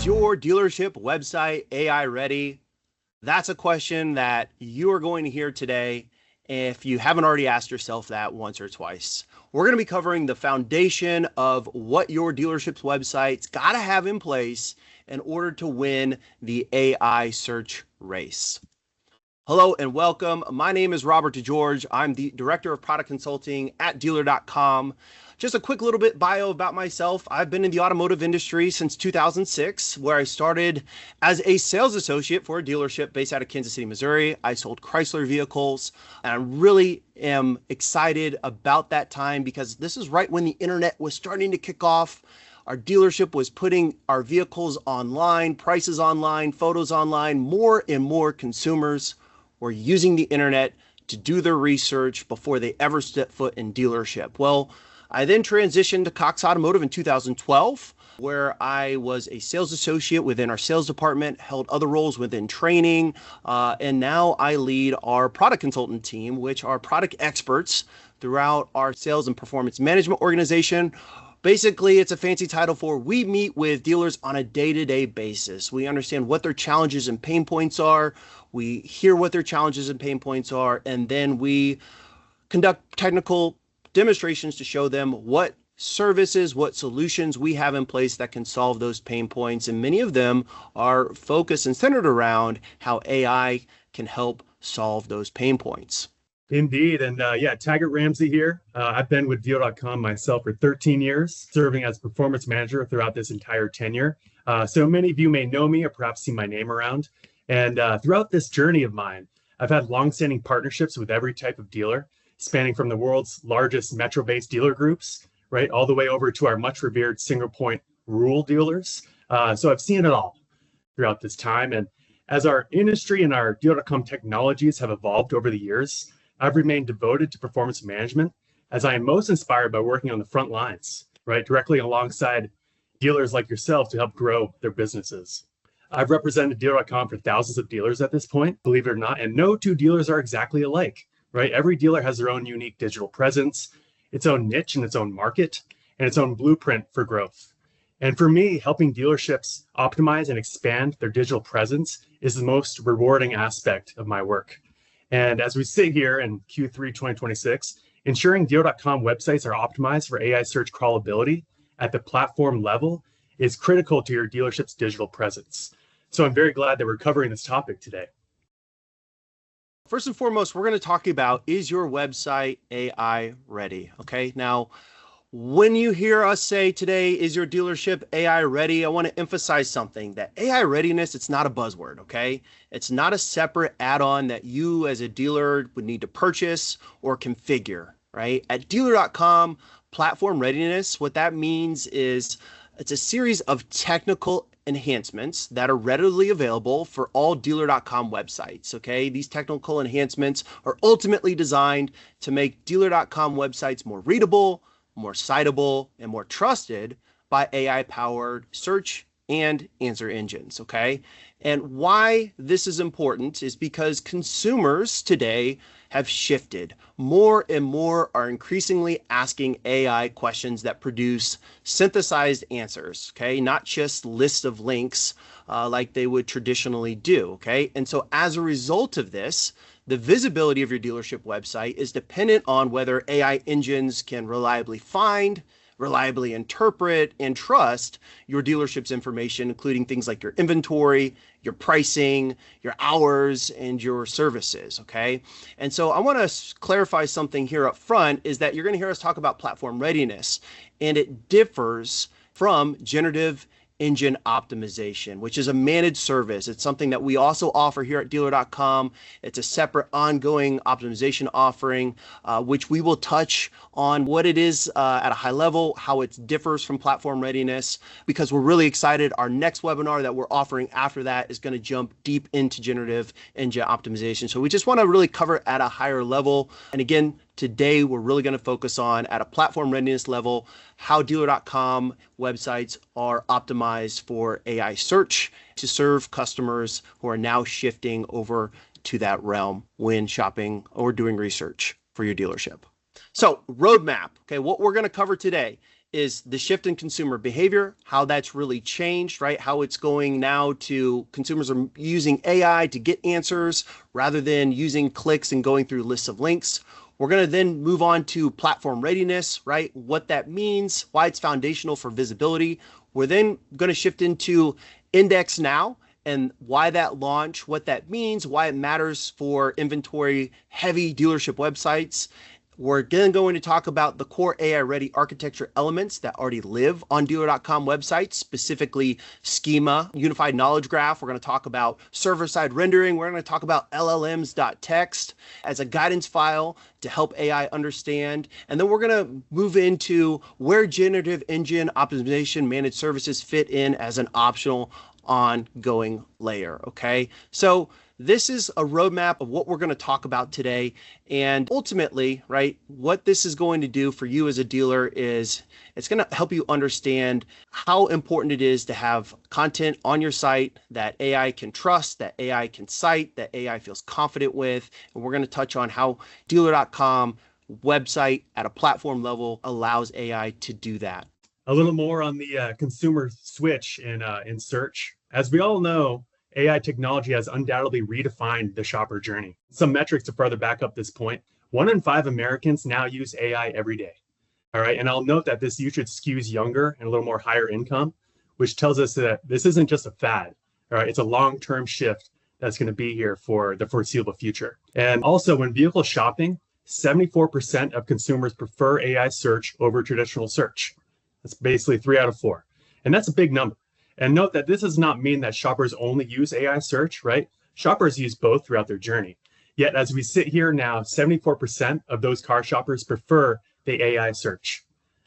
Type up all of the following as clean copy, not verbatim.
Is your dealership website AI ready? That's a question that you are going to hear today if you haven't already asked yourself that once or twice. We're going to be covering the foundation of what your dealership's website's got to have in place in order to win the AI search race. Hello and welcome. My name is Robert DeGeorge. I'm the Director of Product Consulting at Dealer.com. Just a quick little bit bio about myself. I've been in the automotive industry since 2006, where I started as a sales associate for a dealership based out of Kansas City, Missouri. I sold Chrysler vehicles, and I really am excited about that time because this is right when the internet was starting to kick off. Our dealership was putting our vehicles online, prices online, photos online. More and more consumers were using the internet to do their research before they ever step foot in dealership. Well, I then transitioned to Cox Automotive in 2012, where I was a sales associate within our sales department, held other roles within training, and now I lead our product consultant team, which are product experts throughout our sales and performance management organization. Basically, it's a fancy title for we meet with dealers on a day-to-day basis. We understand what their challenges and pain points are. We hear what their challenges and pain points are, and then we conduct technical demonstrations to show them what services, what solutions we have in place that can solve those pain points. And many of them are focused and centered around how AI can help solve those pain points. Indeed. And Taggart Ramsey here. I've been with Deal.com myself for 13 years, serving as performance manager throughout this entire tenure. So many of you may know me or perhaps see my name around. And throughout this journey of mine, I've had longstanding partnerships with every type of dealer, spanning from the world's largest metro-based dealer groups, right, all the way over to our much revered single point rural dealers. So I've seen it all throughout this time. And as our industry and our Deal.com technologies have evolved over the years, I've remained devoted to performance management as I am most inspired by working on the front lines, right, directly alongside dealers like yourself to help grow their businesses. I've represented Deal.com for thousands of dealers at this point, believe it or not, and no two dealers are exactly alike, right? Every dealer has their own unique digital presence, its own niche and its own market, and its own blueprint for growth. And for me, helping dealerships optimize and expand their digital presence is the most rewarding aspect of my work. And as we sit here in Q3 2026, ensuring Deal.com websites are optimized for AI search crawlability at the platform level is critical to your dealership's digital presence. So I'm very glad that we're covering this topic today. First and foremost, we're going to talk about, is your website AI ready? Okay, now, when you hear us say today, is your dealership AI ready? I want to emphasize something, that AI readiness, it's not a buzzword, okay? It's not a separate add-on that you as a dealer would need to purchase or configure, right? At Dealer.com, platform readiness, what that means is it's a series of technical enhancements that are readily available for all Dealer.com websites, okay? These technical enhancements are ultimately designed to make Dealer.com websites more readable, more citable, and more trusted by AI-powered search and answer engines, okay? And why this is important is because consumers today have shifted. More and more are increasingly asking AI questions that produce synthesized answers, okay? Not just lists of links like they would traditionally do, okay? And so as a result of this, the visibility of your dealership website is dependent on whether AI engines can reliably find, reliably interpret, and trust your dealership's information, including things like your inventory, your pricing, your hours, and your services, okay? And so I want to clarify something here up front, is that you're going to hear us talk about platform readiness, and it differs from generative engine optimization, which is a managed service. It's something that we also offer here at Dealer.com. It's a separate ongoing optimization offering, which we will touch on what it is at a high level, how it differs from platform readiness, because we're really excited. Our next webinar that we're offering after that is going to jump deep into generative engine optimization. So we just want to really cover it at a higher level. And again, today, we're really going to focus on, at a platform readiness level, how Dealer.com websites are optimized for AI search to serve customers who are now shifting over to that realm when shopping or doing research for your dealership. So, roadmap, okay, what we're going to cover today is the shift in consumer behavior, how that's really changed, right? How it's going now to consumers are using AI to get answers rather than using clicks and going through lists of links. We're going to then move on to platform readiness, right? What that means, why it's foundational for visibility. We're then going to shift into IndexNow and why that launch, what that means, why it matters for inventory heavy dealership websites. We're then going to talk about the core AI-ready architecture elements that already live on dealer.com websites, specifically schema, unified knowledge graph. We're going to talk about server-side rendering. We're going to talk about LLMs.txt as a guidance file to help AI understand. And then we're going to move into where generative engine optimization managed services fit in as an optional ongoing layer. Okay, so this is a roadmap of what we're going to talk about today. And ultimately, right, what this is going to do for you as a dealer is it's going to help you understand how important it is to have content on your site that AI can trust, that AI can cite, that AI feels confident with. And we're going to touch on how dealer.com website at a platform level allows AI to do that. A little more on the consumer switch in search. As we all know, AI technology has undoubtedly redefined the shopper journey. Some metrics to further back up this point. 1 in 5 Americans now use AI every day. All right, and I'll note that this usage skews younger and a little more higher income, which tells us that this isn't just a fad. All right, it's a long-term shift that's going to be here for the foreseeable future. And also, when vehicle shopping, 74% of consumers prefer AI search over traditional search. That's basically 3 out of 4. And that's a big number. And note that this does not mean that shoppers only use AI search, right? Shoppers use both throughout their journey. Yet as we sit here now, 74% of those car shoppers prefer the AI search.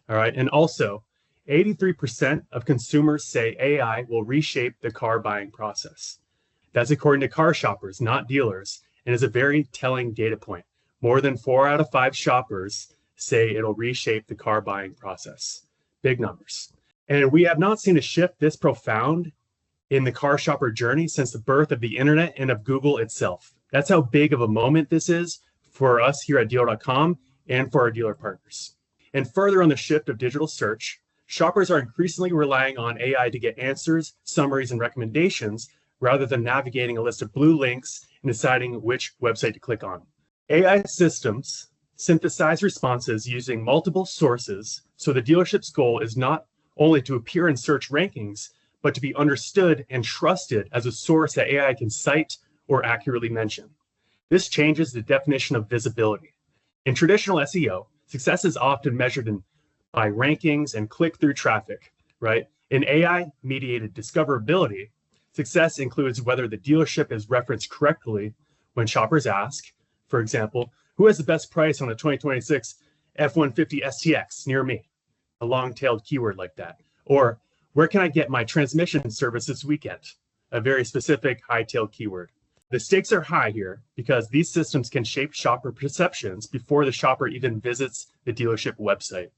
All right. And also, 83% of consumers say AI will reshape the car buying process. That's according to car shoppers, not dealers, and is a very telling data point. More than 4 out of 5 shoppers say it'll reshape the car buying process. Big numbers. And we have not seen a shift this profound in the car shopper journey since the birth of the internet and of Google itself. That's how big of a moment this is for us here at dealer.com and for our dealer partners. And further on the shift of digital search, shoppers are increasingly relying on AI to get answers, summaries, and recommendations rather than navigating a list of blue links and deciding which website to click on. AI systems synthesize responses using multiple sources, so the dealership's goal is not only to appear in search rankings, but to be understood and trusted as a source that AI can cite or accurately mention. This changes the definition of visibility. In traditional SEO, success is often measured by rankings and click-through traffic, right? In AI-mediated discoverability, success includes whether the dealership is referenced correctly when shoppers ask, for example, who has the best price on a 2026 F-150 STX near me? A long-tailed keyword like that. Or where can I get my transmission service this weekend? A very specific high-tailed keyword. The stakes are high here because these systems can shape shopper perceptions before the shopper even visits the dealership website.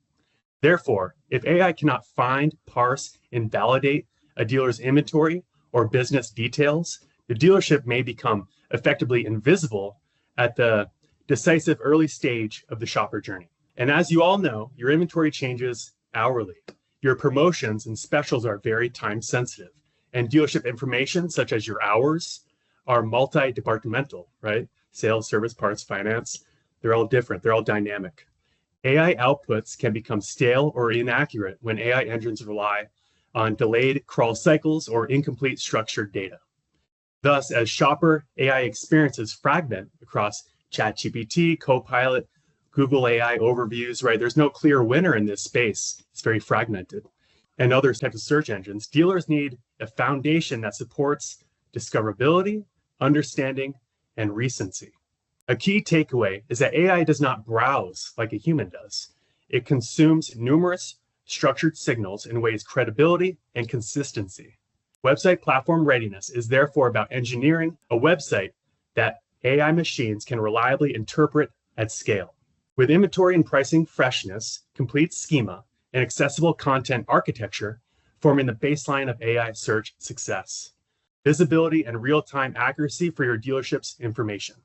Therefore, if AI cannot find, parse, and validate a dealer's inventory or business details, the dealership may become effectively invisible at the decisive early stage of the shopper journey. And as you all know, your inventory changes hourly. Your promotions and specials are very time sensitive. And dealership information, such as your hours, are multi-departmental, right? Sales, service, parts, finance, they're all different. They're all dynamic. AI outputs can become stale or inaccurate when AI engines rely on delayed crawl cycles or incomplete structured data. Thus, as shopper AI experiences fragment across ChatGPT, Copilot, Google AI overviews, right? There's no clear winner in this space. It's very fragmented. And other types of search engines, dealers need a foundation that supports discoverability, understanding, and recency. A key takeaway is that AI does not browse like a human does. It consumes numerous structured signals and weighs credibility and consistency. Website platform readiness is therefore about engineering a website that AI machines can reliably interpret at scale. With inventory and pricing freshness, complete schema, and accessible content architecture forming the baseline of AI search success. Visibility and real-time accuracy for your dealership's information.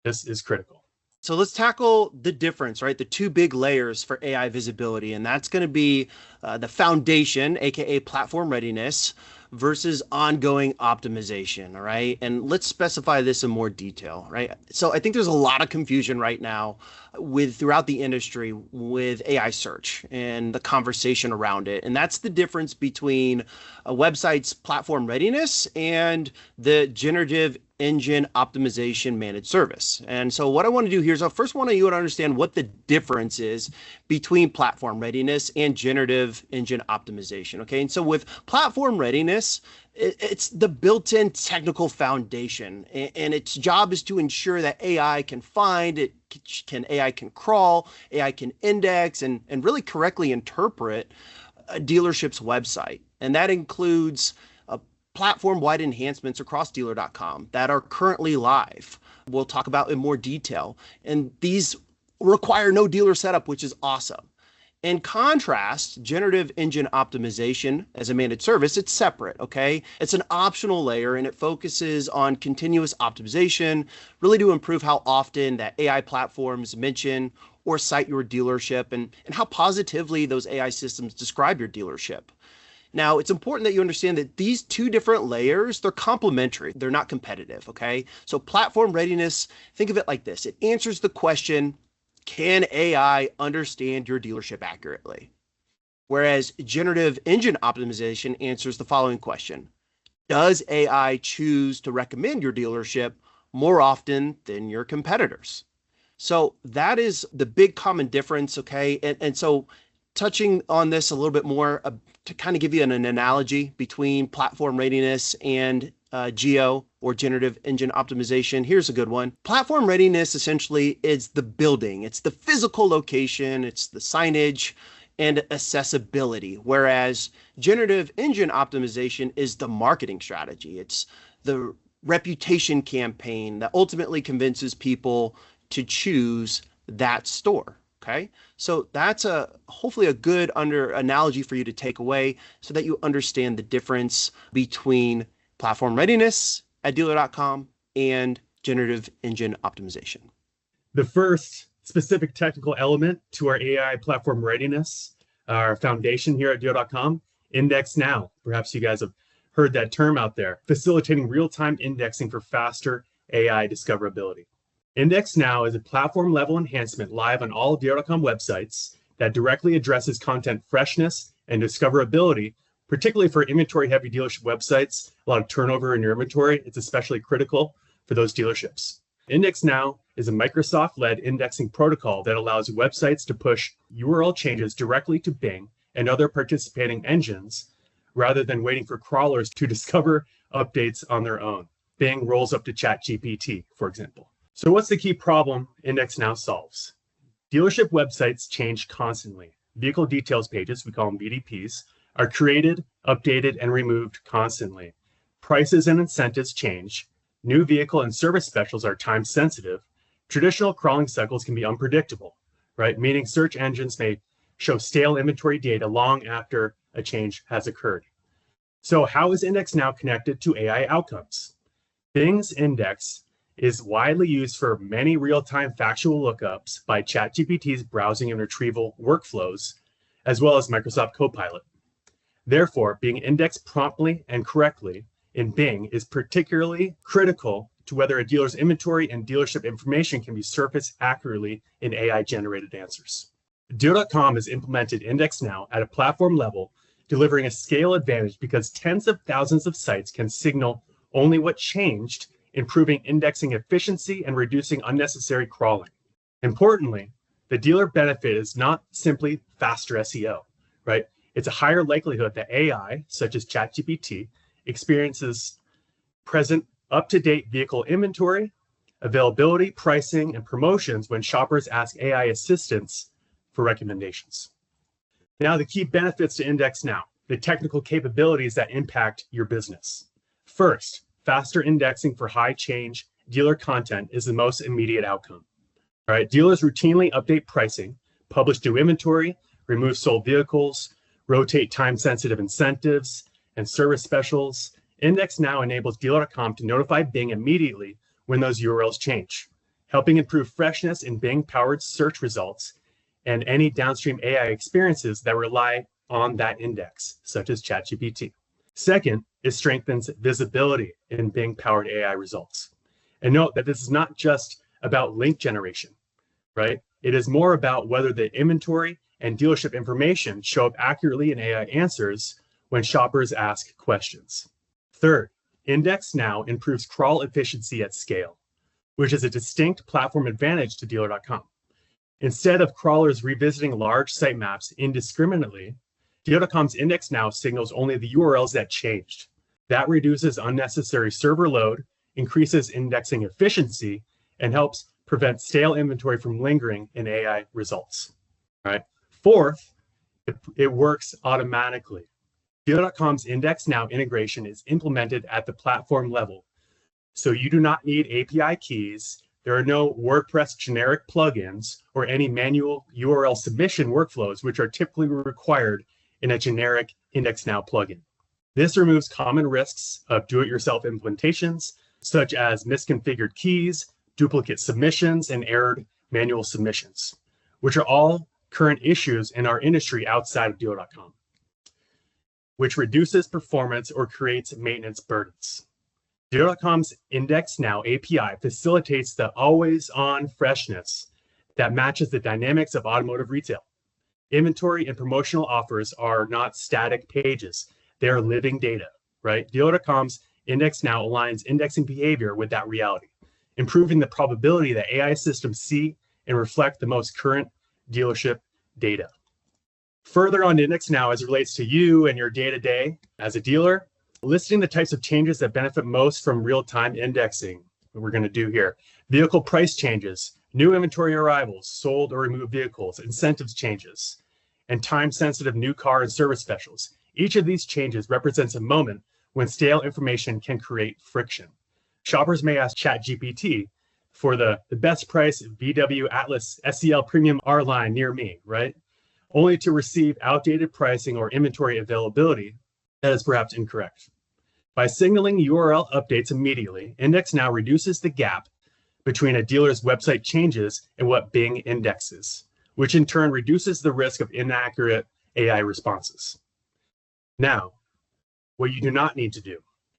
This is critical. So let's tackle the difference, right? The two big layers for AI visibility, and that's going to be the foundation, aka platform readiness, versus ongoing optimization. All right. And let's specify this in more detail, right? So I think there's a lot of confusion right now with throughout the industry with AI search and the conversation around it. And that's the difference between a website's platform readiness and the generative engine optimization managed service. And so what I want to do here is I first want you to understand what the difference is between platform readiness and generative engine optimization. Okay. And so with platform readiness, it's the built-in technical foundation, and its job is to ensure that AI can find it, AI can crawl, AI can index, and really correctly interpret a dealership's website. And that includes platform-wide enhancements across dealer.com that are currently live. We'll talk about in more detail. And these require no dealer setup, which is awesome. In contrast, generative engine optimization as a managed service, it's separate, okay? It's an optional layer and it focuses on continuous optimization, really to improve how often that AI platforms mention or cite your dealership and how positively those AI systems describe your dealership. Now, it's important that you understand that these two different layers, they're complementary. They're not competitive, okay? So platform readiness, think of it like this. It answers the question, can AI understand your dealership accurately? Whereas generative engine optimization answers the following question. Does AI choose to recommend your dealership more often than your competitors? So that is the big common difference, okay? And so touching on this a little bit more to kind of give you an analogy between platform readiness and geo or generative engine optimization. Here's a good one. Platform readiness essentially is the building. It's the physical location. It's the signage and accessibility. Whereas generative engine optimization is the marketing strategy. It's the reputation campaign that ultimately convinces people to choose that store. Okay, so that's hopefully a good analogy for you to take away so that you understand the difference between platform readiness at dealer.com and generative engine optimization. The first specific technical element to our AI platform readiness, our foundation here at dealer.com, IndexNow. Perhaps you guys have heard that term out there, facilitating real-time indexing for faster AI discoverability. IndexNow is a platform-level enhancement live on all dealer.com websites that directly addresses content freshness and discoverability, particularly for inventory-heavy dealership websites. A lot of turnover in your inventory. It's especially critical for those dealerships. IndexNow is a Microsoft-led indexing protocol that allows websites to push URL changes directly to Bing and other participating engines rather than waiting for crawlers to discover updates on their own. Bing rolls up to ChatGPT, for example. So what's the key problem IndexNow solves? Dealership websites change constantly. Vehicle details pages, we call them VDPs, are created, updated, and removed constantly. Prices and incentives change. New vehicle and service specials are time sensitive. Traditional crawling cycles can be unpredictable, right? Meaning search engines may show stale inventory data long after a change has occurred. So how is IndexNow connected to AI outcomes? Bing's index is widely used for many real-time factual lookups by ChatGPT's browsing and retrieval workflows, as well as Microsoft Copilot. Therefore, being indexed promptly and correctly in Bing is particularly critical to whether a dealer's inventory and dealership information can be surfaced accurately in AI-generated answers. Dealer.com has implemented IndexNow at a platform level, delivering a scale advantage because tens of thousands of sites can signal only what changed, improving indexing efficiency and reducing unnecessary crawling. Importantly, the dealer benefit is not simply faster SEO, right? It's a higher likelihood that AI, such as ChatGPT, experiences present up-to-date vehicle inventory, availability, pricing, and promotions when shoppers ask AI assistants for recommendations. Now, the key benefits to IndexNow, the technical capabilities that impact your business. First, faster indexing for high change dealer content is the most immediate outcome. All right, dealers routinely update pricing, publish new inventory, remove sold vehicles, rotate time-sensitive incentives and service specials. IndexNow enables dealer.com to notify Bing immediately when those URLs change. helping improve freshness in Bing-powered search results and any downstream AI experiences that rely on that index, such as ChatGPT. Second, it strengthens visibility in Bing-powered AI results. And note that this is not just about link generation, right? It is more about whether the inventory and dealership information show up accurately in AI answers when shoppers ask questions. Third, IndexNow improves crawl efficiency at scale, which is a distinct platform advantage to Dealer.com. Instead of crawlers revisiting large sitemaps indiscriminately, Dealer.com's IndexNow signals only the URLs that changed. That reduces unnecessary server load, increases indexing efficiency, and helps prevent stale inventory from lingering in AI results. All right. Fourth, it works automatically. Dealer.com's IndexNow integration is implemented at the platform level, so you do not need API keys. There are no WordPress generic plugins or any manual URL submission workflows, which are typically required in a generic IndexNow plugin. This removes common risks of do-it-yourself implementations, such as misconfigured keys, duplicate submissions, and errored manual submissions, which are all current issues in our industry outside of Dealer.com, which reduces performance or creates maintenance burdens. Dealer.com's IndexNow API facilitates the always-on freshness that matches the dynamics of automotive retail. Inventory and promotional offers are not static pages. They are living data, right? Dealer.com's IndexNow aligns indexing behavior with that reality, improving the probability that AI systems see and reflect the most current dealership data. Further on IndexNow as it relates to you and your day-to-day as a dealer, listing the types of changes that benefit most from real-time indexing, what we're going to do here. Vehicle price changes, new inventory arrivals, sold or removed vehicles, incentives changes, and time-sensitive new car and service specials. Each of these changes represents a moment when stale information can create friction. Shoppers may ask ChatGPT for the best price VW Atlas SEL Premium R line near me, right? Only to receive outdated pricing or inventory availability that is perhaps incorrect. By signaling URL updates immediately, IndexNow reduces the gap between a dealer's website changes and what Bing indexes, which in turn reduces the risk of inaccurate AI responses. Now, what you do not need to do.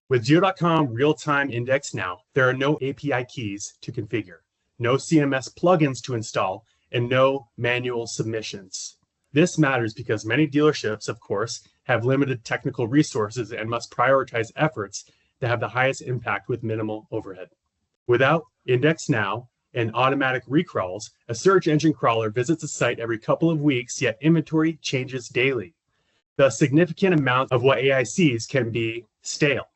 With Dealer.com real-time IndexNow, there are no API keys to configure, no CMS plugins to install, and no manual submissions. This matters because many dealerships, of course, have limited technical resources and must prioritize efforts that have the highest impact with minimal overhead. Without IndexNow and automatic recrawls, a search engine crawler visits a site every couple of weeks, yet inventory changes daily. The significant amount of what AI sees can be stale.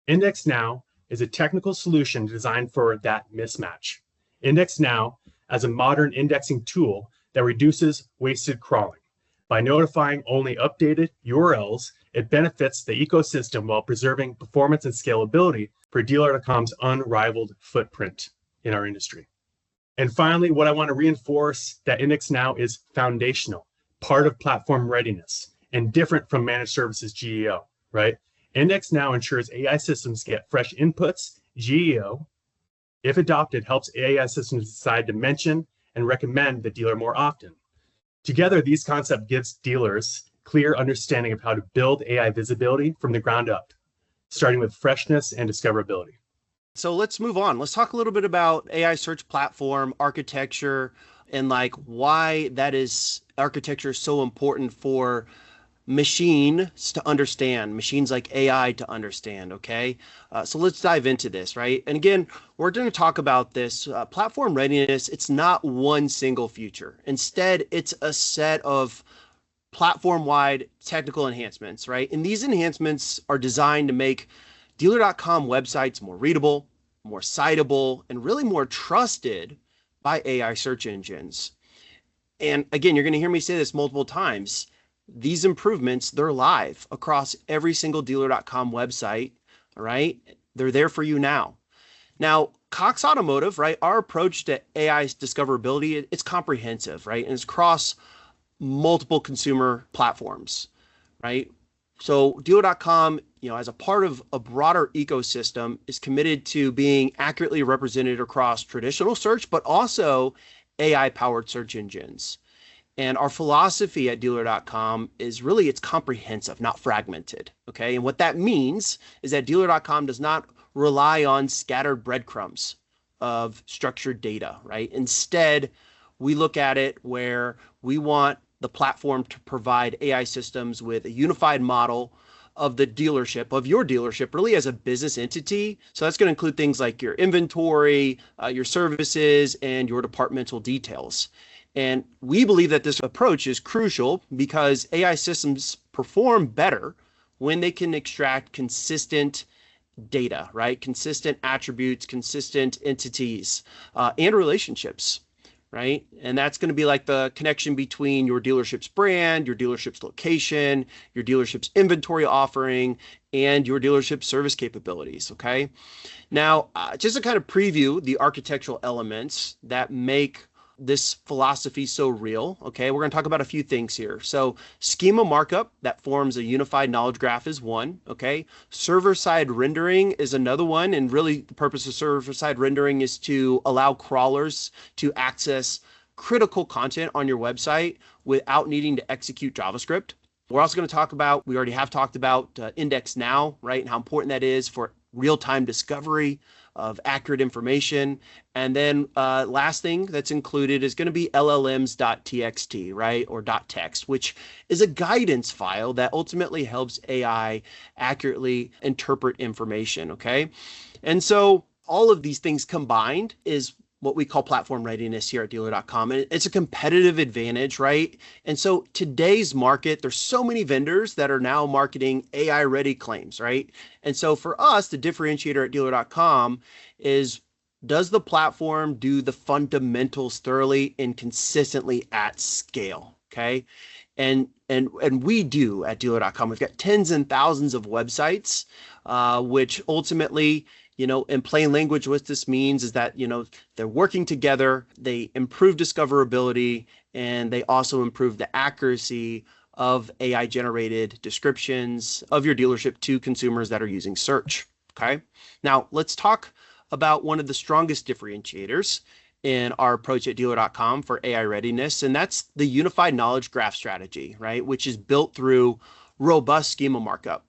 IndexNow is a technical solution designed for that mismatch. IndexNow as a modern indexing tool that reduces wasted crawling. By notifying only updated URLs, it benefits the ecosystem while preserving performance and scalability for Dealer.com's unrivaled footprint in our industry. And finally, what I want to reinforce that IndexNow is foundational, part of platform readiness, and different from managed services GEO, right? IndexNow ensures AI systems get fresh inputs. GEO, if adopted, helps AI systems decide to mention and recommend the dealer more often. Together, these concepts gives dealers clear understanding of how to build AI visibility from the ground up, starting with freshness and discoverability. So let's move on. Let's talk a little bit about AI search platform architecture and like why that is architecture so important for machines to understand, machines like AI to understand, okay? So let's dive into this, right? And again, we're going to talk about this platform readiness. It's not one single feature. Instead, it's a set of platform-wide technical enhancements, right? And these enhancements are designed to make Dealer.com websites more readable, more citable, and really more trusted by AI search engines. And again, you're going to hear me say this multiple times. These improvements, they're live across every single Dealer.com website, all right? They're there for you now. Now, Cox Automotive, right? Our approach to AI discoverability, it's comprehensive, right? And it's across multiple consumer platforms, right? So dealer.com, as a part of a broader ecosystem, is committed to being accurately represented across traditional search, but also AI-powered search engines. And our philosophy at dealer.com is really it's comprehensive, not fragmented. Okay. And what that means is that dealer.com does not rely on scattered breadcrumbs of structured data, right? Instead, we look at it where we want the platform to provide AI systems with a unified model of the dealership, of your dealership, really as a business entity. So that's going to include things like your inventory, your services, and your departmental details. And we believe that this approach is crucial because AI systems perform better when they can extract consistent data, right? Consistent attributes, consistent entities, and relationships, right? And that's going to be like the connection between your dealership's brand, your dealership's location, your dealership's inventory offering, and your dealership's service capabilities, okay? Now, just to kind of preview the architectural elements that make this philosophy so real, okay, we're going to talk about a few things here. So schema markup that forms a unified knowledge graph is one, okay. Server-side rendering is another one, and really the purpose of server-side rendering is to allow crawlers to access critical content on your website without needing to execute JavaScript. We're also going to talk about, we already have talked about IndexNow, right, and how important that is for real-time discovery of accurate information. And then last thing that's included is going to be llms.txt, right, or .text, which is a guidance file that ultimately helps AI accurately interpret information, okay? And so all of these things combined is what we call platform readiness here at dealer.com. And it's a competitive advantage, right? And so today's market, there's so many vendors that are now marketing AI ready claims, right? And so for us, the differentiator at dealer.com is, does the platform do the fundamentals thoroughly and consistently at scale? Okay. And we do at dealer.com. We've got tens and thousands of websites, which ultimately, in plain language, what this means is that, they're working together, they improve discoverability, and they also improve the accuracy of AI generated descriptions of your dealership to consumers that are using search. Okay. Now let's talk about one of the strongest differentiators in our approach at dealer.com for AI readiness, and that's the unified knowledge graph strategy, right? Which is built through robust schema markup.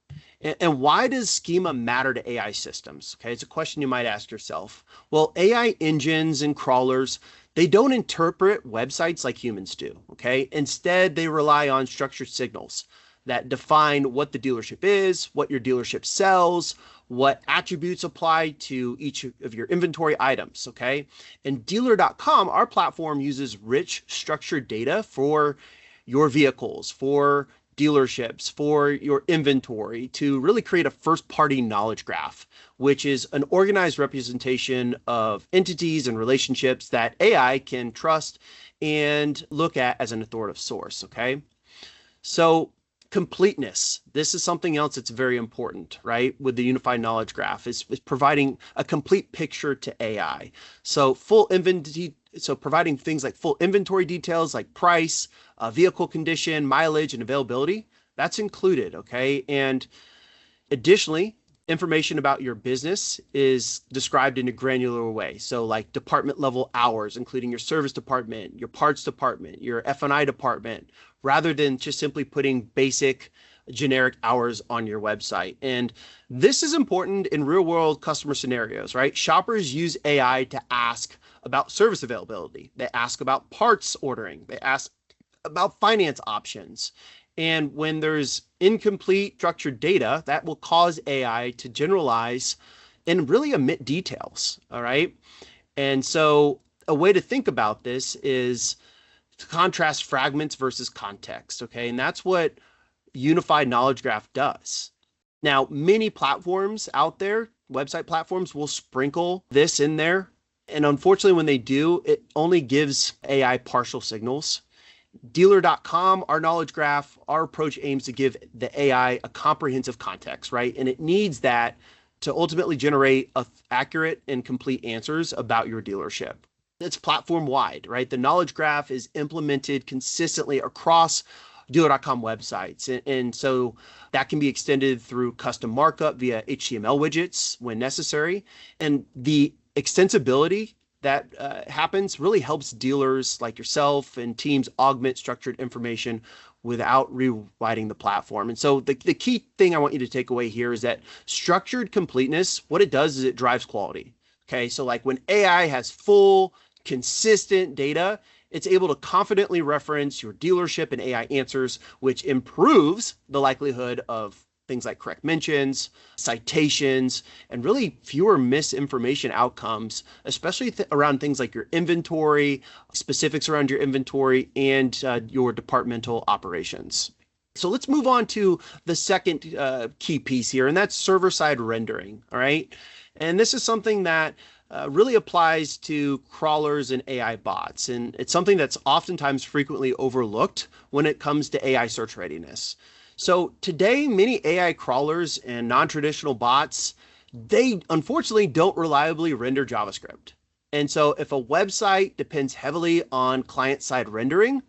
And why does schema matter to AI systems? Okay, it's a question you might ask yourself. Well, AI engines and crawlers, they don't interpret websites like humans do, okay? Instead, they rely on structured signals that define what the dealership is, what your dealership sells, what attributes apply to each of your inventory items, okay? And dealer.com, our platform uses rich structured data for your vehicles, for dealerships, for your inventory to really create a first-party knowledge graph, which is an organized representation of entities and relationships that AI can trust and look at as an authoritative source, okay? So completeness, this is something else that's very important, right? With the unified knowledge graph is providing a complete picture to AI. So providing things like full inventory details like price, vehicle condition, mileage, and availability, that's included, okay? And additionally, information about your business is described in a granular way. So like department level hours, including your service department, your parts department, your F&I department, rather than just simply putting basic generic hours on your website. And this is important in real world customer scenarios, right? Shoppers use AI to ask about service availability. They ask about parts ordering. They ask about finance options. And when there's incomplete structured data, that will cause AI to generalize and really omit details, all right? And so a way to think about this is to contrast fragments versus context, okay? And that's what unified knowledge graph does. Now, many platforms out there, website platforms, will sprinkle this in there. And unfortunately, when they do, it only gives AI partial signals. Dealer.com, our knowledge graph, our approach aims to give the AI a comprehensive context, right? And it needs that to ultimately generate accurate and complete answers about your dealership. It's platform wide, right? The knowledge graph is implemented consistently across dealer.com websites. And so that can be extended through custom markup via HTML widgets when necessary. And the extensibility that happens really helps dealers like yourself and teams augment structured information without rewriting the platform. And so the key thing I want you to take away here is that structured completeness, what it does is it drives quality. Okay, so like when AI has full, consistent data, it's able to confidently reference your dealership and AI answers, which improves the likelihood of things like correct mentions, citations, and really fewer misinformation outcomes, especially around things like your inventory, specifics around your inventory, and your departmental operations. So let's move on to the second key piece here, and that's server-side rendering, all right? And this is something that really applies to crawlers and AI bots. And it's something that's oftentimes frequently overlooked when it comes to AI search readiness. So today, many AI crawlers and non-traditional bots, they unfortunately don't reliably render JavaScript. And so if a website depends heavily on client-side rendering,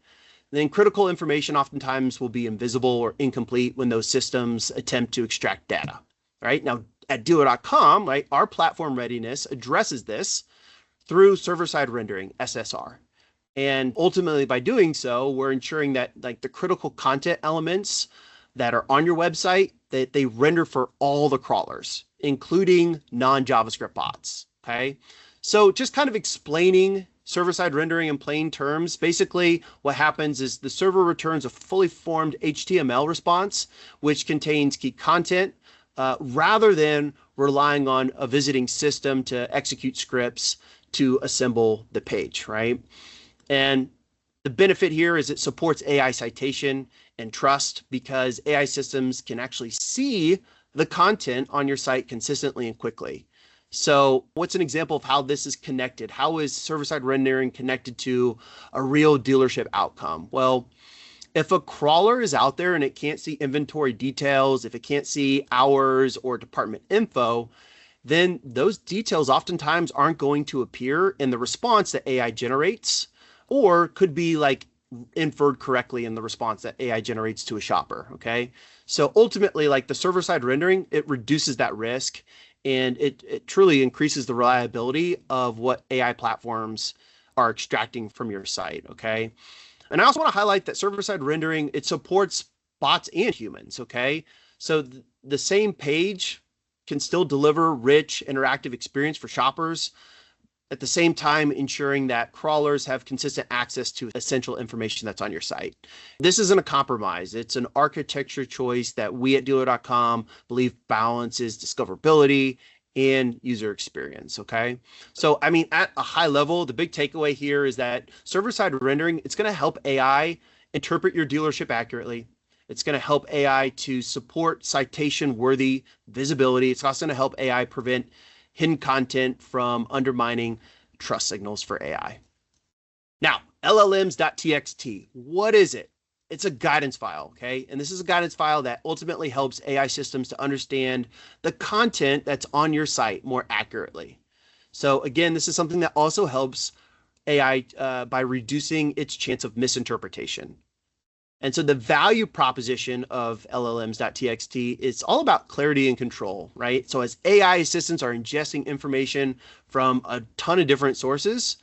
then critical information oftentimes will be invisible or incomplete when those systems attempt to extract data. Right now, at dealer.com, right, our platform readiness addresses this through server-side rendering, SSR. And ultimately, by doing so, we're ensuring that like the critical content elements that are on your website, that they render for all the crawlers, including non-JavaScript bots. Okay, so just kind of explaining server-side rendering in plain terms. Basically, what happens is the server returns a fully formed HTML response, which contains key content, rather than relying on a visiting system to execute scripts to assemble the page, right? And the benefit here is it supports AI citation and trust because AI systems can actually see the content on your site consistently and quickly. So what's an example of how this is connected? How is server-side rendering connected to a real dealership outcome? Well, if a crawler is out there and it can't see inventory details, if it can't see hours or department info, then those details oftentimes aren't going to appear in the response that AI generates, or could be like inferred correctly in the response that AI generates to a shopper. Okay. So ultimately, like the server-side rendering, it reduces that risk and it truly increases the reliability of what AI platforms are extracting from your site. Okay. And I also want to highlight that server-side rendering, it supports bots and humans, okay? So the same page can still deliver rich, interactive experience for shoppers, at the same time ensuring that crawlers have consistent access to essential information that's on your site. This isn't a compromise. It's an architecture choice that we at dealer.com believe balances discoverability and user experience, okay? So, I mean, at a high level, the big takeaway here is that server-side rendering, it's gonna help AI interpret your dealership accurately. It's gonna help AI to support citation-worthy visibility. It's also gonna help AI prevent hidden content from undermining trust signals for AI. Now, LLMs.txt, what is it? It's a guidance file, okay? And this is a guidance file that ultimately helps AI systems to understand the content that's on your site more accurately. So again, this is something that also helps AI by reducing its chance of misinterpretation. And so the value proposition of LLMs.txt is all about clarity and control, right? So as AI assistants are ingesting information from a ton of different sources,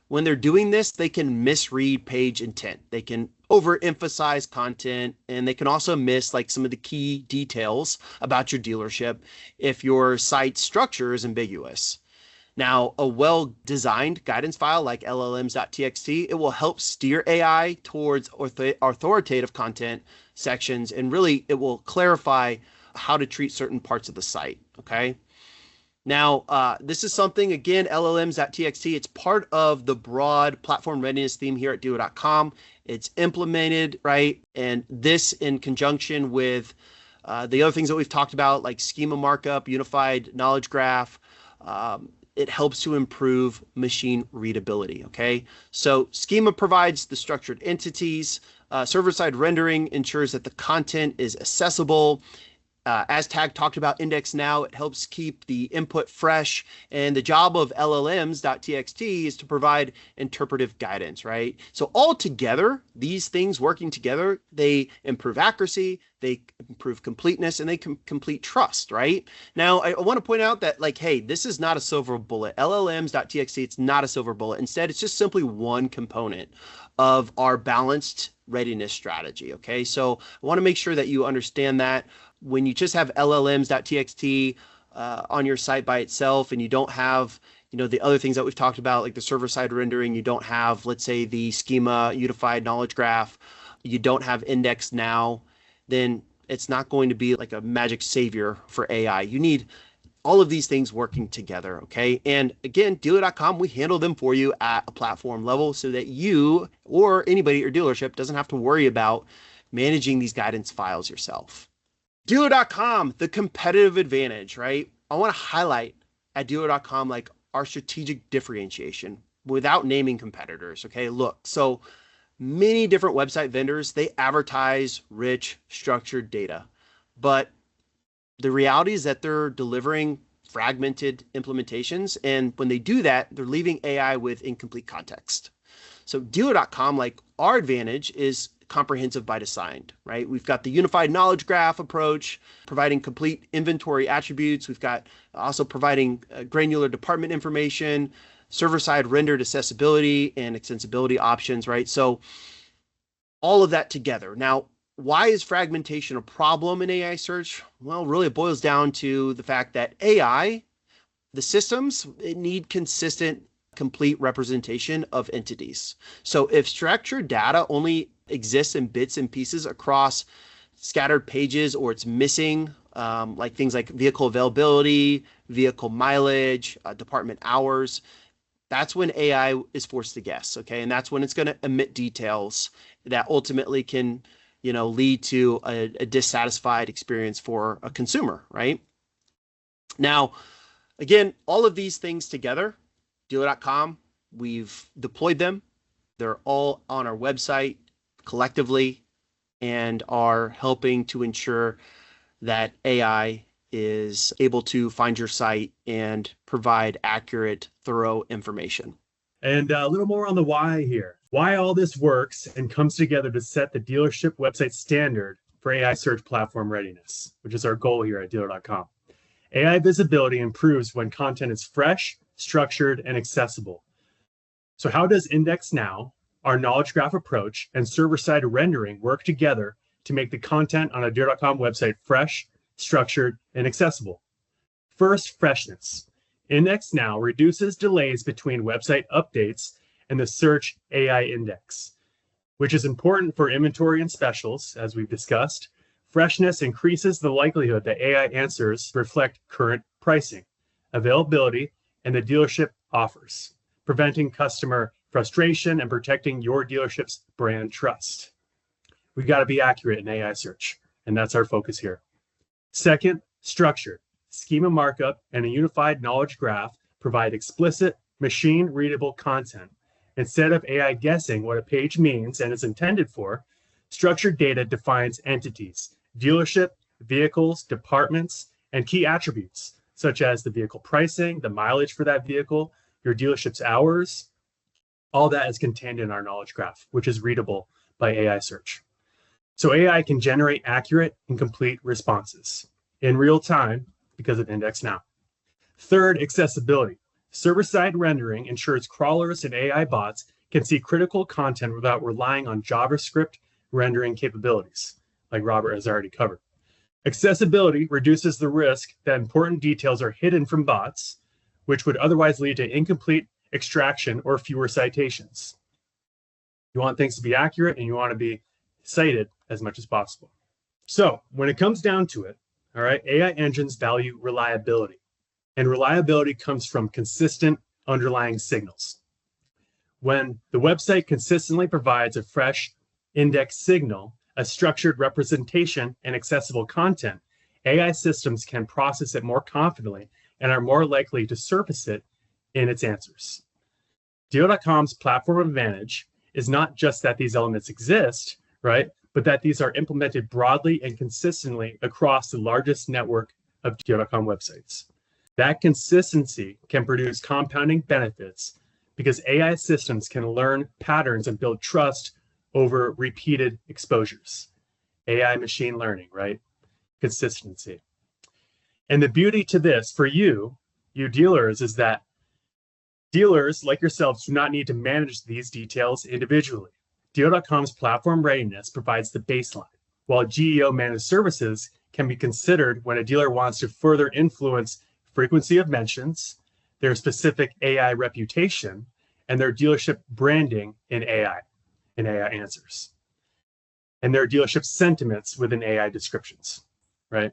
when they're doing this, they can misread page intent. They can overemphasize content, and they can also miss like some of the key details about your dealership if your site structure is ambiguous. Now, a well-designed guidance file like LLMs.txt, it will help steer AI towards authoritative content sections, and really it will clarify how to treat certain parts of the site, okay? Now, this is something, again, LLMs.txt, it's part of the broad platform readiness theme here at dealer.com. It's implemented, right? And this in conjunction with the other things that we've talked about, like schema markup, unified knowledge graph, it helps to improve machine readability, okay? So schema provides the structured entities. Server-side rendering ensures that the content is accessible. As Tag talked about IndexNow, it helps keep the input fresh. And the job of LLMs.txt is to provide interpretive guidance, right? So all together, these things working together, they improve accuracy, they improve completeness, and they complete trust, right? Now, I want to point out that, like, hey, this is not a silver bullet. LLMs.txt, it's not a silver bullet. Instead, it's just simply one component of our balanced readiness strategy, okay? So I want to make sure that you understand that when you just have llms.txt on your site by itself and you don't have, the other things that we've talked about, like the server-side rendering, you don't have, let's say, the schema, unified knowledge graph, you don't have IndexNow, then it's not going to be like a magic savior for AI. You need all of these things working together, okay? And again, dealer.com, we handle them for you at a platform level so that you or anybody at your dealership doesn't have to worry about managing these guidance files yourself. Dealer.com, the competitive advantage, right? I want to highlight at Dealer.com like our strategic differentiation without naming competitors, okay? Look, so many different website vendors, they advertise rich, structured data, but the reality is that they're delivering fragmented implementations, and when they do that, they're leaving AI with incomplete context. So Dealer.com, like our advantage is comprehensive by design, right? We've got the unified knowledge graph approach, providing complete inventory attributes. We've got also providing granular department information, server-side rendered accessibility and extensibility options, right? So all of that together. Now, why is fragmentation a problem in AI search? Well, really it boils down to the fact that AI, the systems, need consistent, complete representation of entities. So if structured data only exists in bits and pieces across scattered pages, or it's missing, like things like vehicle availability, vehicle mileage, department hours, that's when AI is forced to guess, okay? And that's when it's going to emit details that ultimately can, lead to a dissatisfied experience for a consumer, right? Now, again, all of these things together, Dealer.com, we've deployed them. They're all on our website collectively and are helping to ensure that AI is able to find your site and provide accurate, thorough information. And a little more on the why here. Why all this works and comes together to set the dealership website standard for AI search platform readiness, which is our goal here at Dealer.com. AI visibility improves when content is fresh, structured, and accessible. So how does IndexNow, our knowledge graph approach, and server-side rendering work together to make the content on a Dealer.com website fresh, structured, and accessible? First, freshness. IndexNow reduces delays between website updates and the search AI index, which is important for inventory and specials, as we've discussed. Freshness increases the likelihood that AI answers reflect current pricing, availability, and the dealership offers, preventing customer frustration and protecting your dealership's brand trust. We've got to be accurate in AI search, and that's our focus here. Second, structured. Schema markup and a unified knowledge graph provide explicit, machine-readable content. Instead of AI guessing what a page means and is intended for, structured data defines entities, dealership, vehicles, departments, and key attributes, such as the vehicle pricing, the mileage for that vehicle, your dealership's hours. All that is contained in our knowledge graph, which is readable by AI search. So AI can generate accurate and complete responses in real time because of IndexNow. Third, accessibility. Server-side rendering ensures crawlers and AI bots can see critical content without relying on JavaScript rendering capabilities, like Robert has already covered. Accessibility reduces the risk that important details are hidden from bots, which would otherwise lead to incomplete extraction or fewer citations. You want things to be accurate and you want to be cited as much as possible. So when it comes down to it, all right, AI engines value reliability, and reliability comes from consistent underlying signals. When the website consistently provides a fresh index signal, a structured representation, and accessible content, AI systems can process it more confidently and are more likely to surface it in its answers. Dealer.com's platform advantage is not just that these elements exist, right? but that these are implemented broadly and consistently across the largest network of Deal.com websites. That consistency can produce compounding benefits because AI systems can learn patterns and build trust over repeated exposures. AI machine learning, right? Consistency. And the beauty to this for you dealers, is that dealers like yourselves do not need to manage these details individually. Deal.com's platform readiness provides the baseline, while GEO managed services can be considered when a dealer wants to further influence frequency of mentions, their specific AI reputation, and their dealership branding in AI answers, and their dealership sentiments within AI descriptions, right?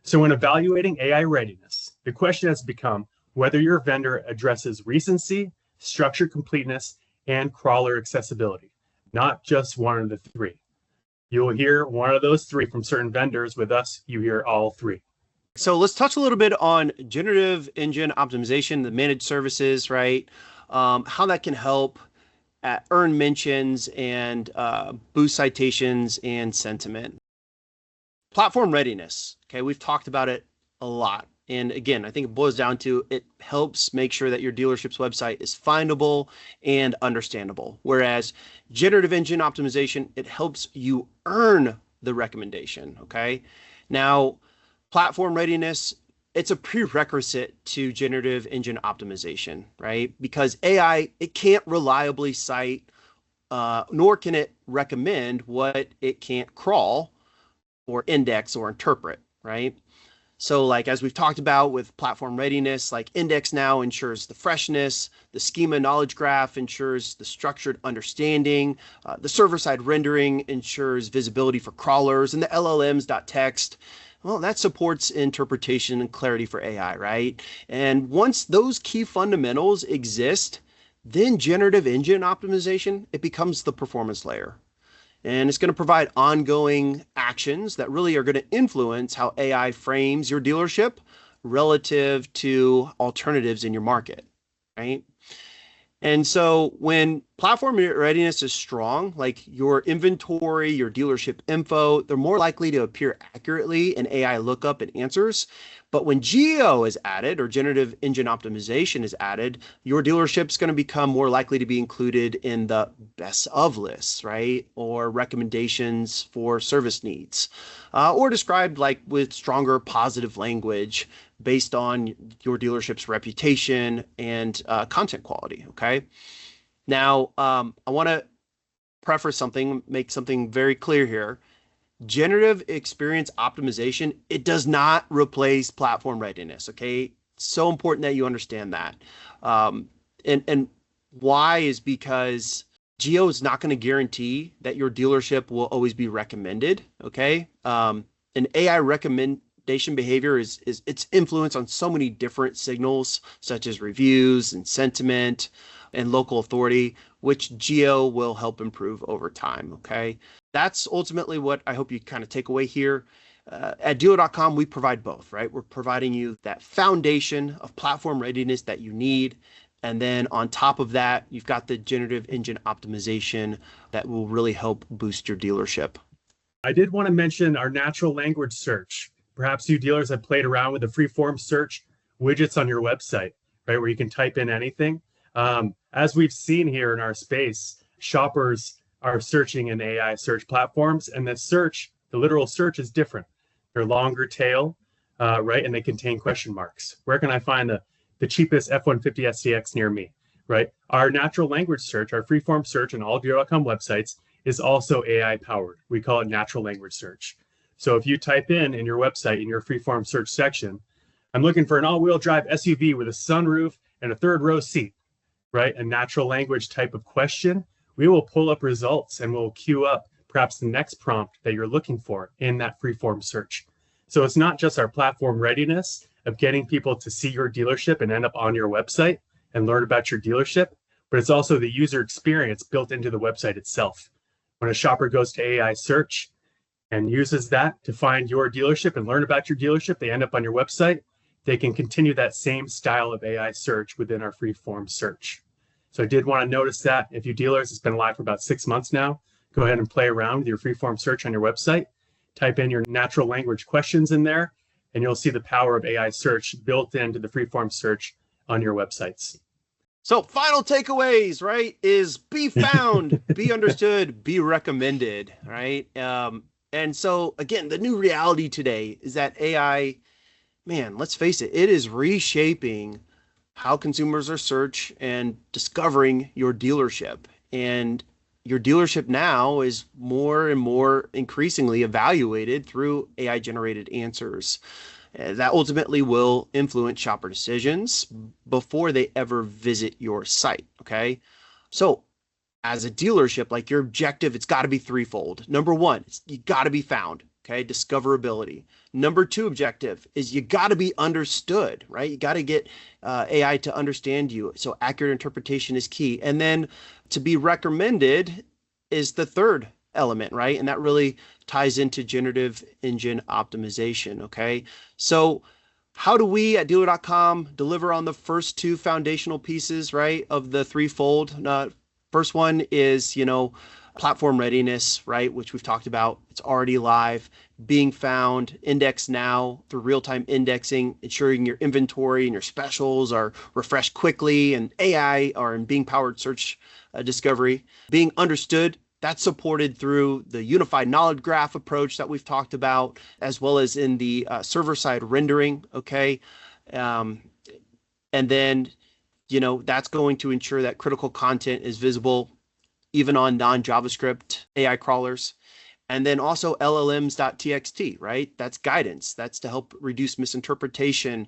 So when evaluating AI readiness, the question has become whether your vendor addresses recency, structure completeness, and crawler accessibility, not just one of the three. You will hear one of those three from certain vendors. With us, you hear all three. So let's touch a little bit on generative engine optimization, the managed services, right? How that can help earn mentions and boost citations and sentiment. Platform readiness. Okay, we've talked about it a lot. And again, I think it boils down to it helps make sure that your dealership's website is findable and understandable. Whereas generative engine optimization, it helps you earn the recommendation. Okay. Now, platform readiness, it's a prerequisite to generative engine optimization, right? Because AI, it can't reliably cite, nor can it recommend what it can't crawl or index or interpret, right? So like, as we've talked about with platform readiness, like IndexNow ensures the freshness, the schema knowledge graph ensures the structured understanding, the server-side rendering ensures visibility for crawlers, and the LLMs.txt, well, that supports interpretation and clarity for AI, right? And once those key fundamentals exist, then generative engine optimization, it becomes the performance layer. And it's going to provide ongoing actions that really are going to influence how AI frames your dealership relative to alternatives in your market, right? And so when platform readiness is strong, like your inventory, your dealership info, they're more likely to appear accurately in AI lookup and answers. But when GEO is added, or generative engine optimization is added, your dealership's going to become more likely to be included in the best of lists, right? Or recommendations for service needs, or described like with stronger positive language based on your dealership's reputation and content quality, okay? Now, I want to preface something, make something very clear here. Generative experience optimization, it does not replace platform readiness, okay? It's so important that you understand that. And why is because Geo is not going to guarantee that your dealership will always be recommended, okay? An AI recommendation behavior is its influence on so many different signals, such as reviews and sentiment and local authority, which Geo will help improve over time, okay? That's ultimately what I hope you kind of take away here. At Dealer.com, we provide both, right? We're providing you that foundation of platform readiness that you need. And then on top of that, you've got the generative engine optimization that will really help boost your dealership. I did want to mention our natural language search. Perhaps you dealers have played around with the freeform search widgets on your website, right? Where you can type in anything. As we've seen here in our space, shoppers are searching in AI search platforms, and the literal search is different. They're longer tail, right? And they contain question marks. Where can I find the cheapest F-150 SDX near me, right? Our natural language search, our freeform search on all Dealer.com websites is also AI powered. We call it natural language search. So if you type in your website, in your freeform search section, I'm looking for an all-wheel drive SUV with a sunroof and a third row seat, right? A natural language type of question, we will pull up results and we'll queue up perhaps the next prompt that you're looking for in that freeform search. So it's not just our platform readiness of getting people to see your dealership and end up on your website and learn about your dealership, but it's also the user experience built into the website itself. When a shopper goes to AI search and uses that to find your dealership and learn about your dealership, they end up on your website, they can continue that same style of AI search within our freeform search. So I did want to notice that if you dealers, it's been live for about 6 months now. go ahead and play around with your freeform search on your website. Type in your natural language questions in there, and you'll see the power of AI search built into the freeform search on your websites. So final takeaways, right, is be found, be understood, be recommended, right? And so again, the new reality today is that AI, man, let's face it, it is reshaping how consumers are search and discovering your dealership. And your dealership now is more and more increasingly evaluated through AI generated answers. That ultimately will influence shopper decisions before they ever visit your site. Okay. So, as a dealership, like your objective, it's got to be threefold. Number one, you got to be found. Okay. Discoverability. Number two objective is you got to be understood, right? You got to get AI to understand you. So, accurate interpretation is key. And then to be recommended is the third element, right? And that really ties into generative engine optimization. Okay. So how do we at dealer.com deliver on the first two foundational pieces, right, of the threefold? First one is, platform readiness, right, which we've talked about. It's already live, being found, IndexNow through real-time indexing, ensuring your inventory and your specials are refreshed quickly, and AI or in being powered search discovery, being understood. That's supported through the unified knowledge graph approach that we've talked about, as well as in the server-side rendering, okay? And then, that's going to ensure that critical content is visible even on non-JavaScript AI crawlers. And then also LLMs.txt, right? That's guidance. That's to help reduce misinterpretation,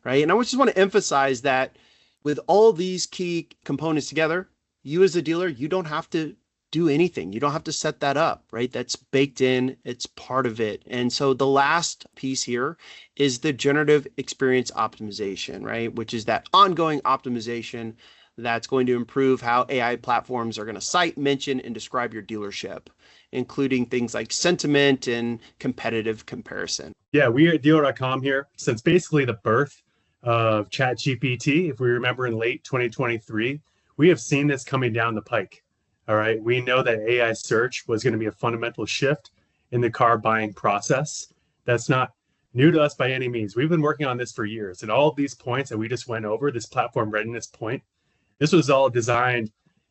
right? And I just want to emphasize that with all these key components together, you as a dealer, you don't have to do anything. You don't have to set that up, right? That's baked in, it's part of it. And so the last piece here is the generative experience optimization, right? Which is that ongoing optimization that's going to improve how AI platforms are going to cite, mention, and describe your dealership, including things like sentiment and competitive comparison. Yeah, we at dealer.com here, since basically the birth of ChatGPT, if we remember in late 2023, we have seen this coming down the pike. All right. We know that AI search was going to be a fundamental shift in the car buying process. That's not new to us by any means. We've been working on this for years. And all of these points that we just went over, this platform readiness point, this was all designed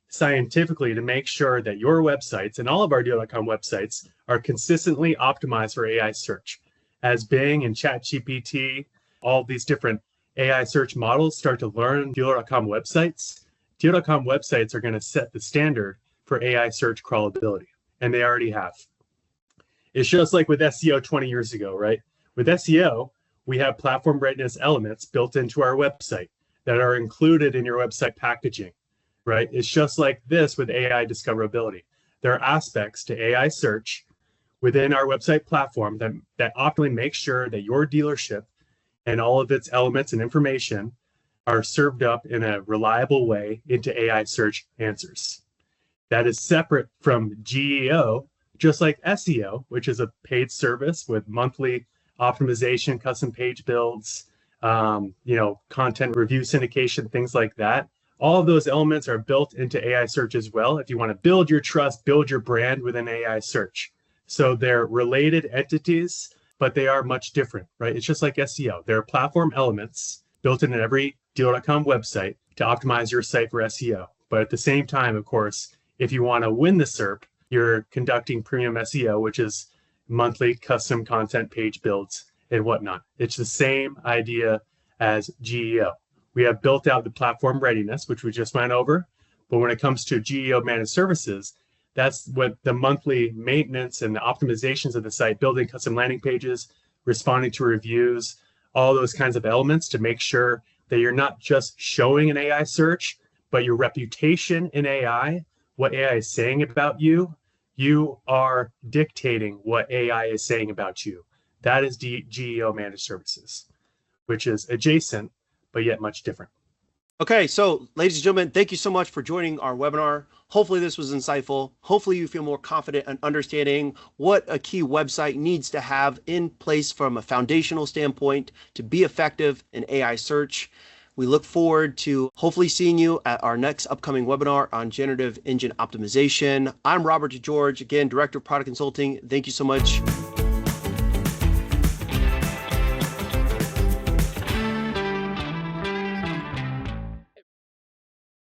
scientifically to make sure that your websites and all of our dealer.com websites are consistently optimized for AI search. As Bing and ChatGPT, all these different AI search models start to learn dealer.com websites, dealer.com websites are going to set the standard for AI search crawlability, and they already have. It's just like with SEO 20 years ago, right? With SEO, we have platform readiness elements built into our website that are included in your website packaging, right? It's just like this with AI discoverability. There are aspects to AI search within our website platform that optimally make sure that your dealership and all of its elements and information are served up in a reliable way into AI search answers. That is separate from GEO, just like SEO, which is a paid service with monthly optimization, custom page builds, content review syndication, things like that. All of those elements are built into AI search as well if you want to build your trust, build your brand within AI search. So they're related entities, but they are much different, right? It's just like SEO. There are platform elements built into every dealer.com website to optimize your site for SEO. But at the same time, of course, if you want to win the SERP, you're conducting premium SEO, which is monthly custom content page builds and whatnot. It's the same idea as GEO. We have built out the platform readiness, which we just went over. But when it comes to GEO managed services, that's what the monthly maintenance and the optimizations of the site, building custom landing pages, responding to reviews, all those kinds of elements to make sure that you're not just showing an AI search, but your reputation in AI, what AI is saying about you, you are dictating what AI is saying about you. That is GEO managed services, which is adjacent, but yet much different. Okay, so ladies and gentlemen, thank you so much for joining our webinar. Hopefully this was insightful. Hopefully you feel more confident in understanding what a key website needs to have in place from a foundational standpoint to be effective in AI search. We look forward to hopefully seeing you at our next upcoming webinar on generative engine optimization. I'm Robert George, again, Director of Product Consulting. Thank you so much.